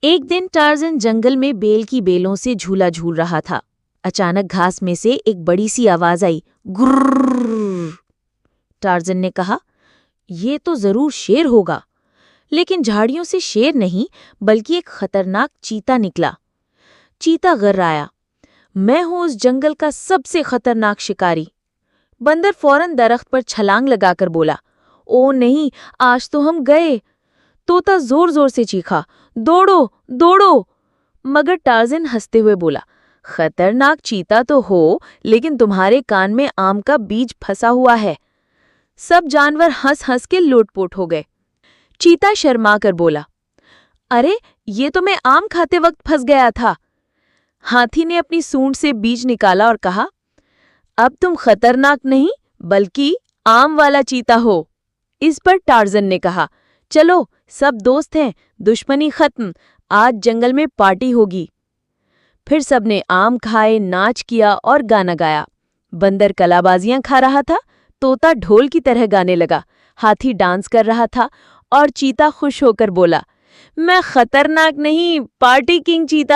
ایک دن ٹارزن جنگل میں بیل کی بیلوں سے جھولا جھول رہا تھا۔ اچانک گھاس میں سے ایک بڑی سی آواز آئی، گرررر۔ ٹارزن نے کہا، یہ تو ضرور شیر ہوگا، لیکن جھاڑیوں سے شیر نہیں بلکہ ایک خطرناک چیتا نکلا۔ چیتا غرایا، میں ہوں اس جنگل کا سب سے خطرناک شکاری۔ بندر فوراً درخت پر چھلانگ لگا کر بولا، او نہیں، آج تو ہم گئے۔ طوطا زور زور سے چیخا، دوڑو دوڑو۔ مگر ٹارزن ہنستے ہوئے بولا، خطرناک چیتا تو ہو لیکن تمہارے کان میں آم کا بیج پھنسا ہوا ہے۔ سب جانور ہنس ہنس کے لوٹ پوٹ ہو گئے۔ چیتا شرما کر بولا، ارے یہ تو میں آم کھاتے وقت پھنس گیا تھا۔ ہاتھی نے اپنی سونڈ سے بیج نکالا اور کہا، اب تم خطرناک نہیں بلکہ آم والا چیتا ہو۔ اس پر ٹارزن نے کہا، چلو سب دوست ہیں، دشمنی ختم، آج جنگل میں پارٹی ہوگی۔ پھر سب نے آم کھائے، ناچ کیا اور گانا گایا۔ بندر کلا بازیاں کھا رہا تھا، طوطا ڈھول کی طرح گانے لگا، ہاتھی ڈانس کر رہا تھا اور چیتا خوش ہو کر بولا، میں خطرناک نہیں، پارٹی کنگ چیتا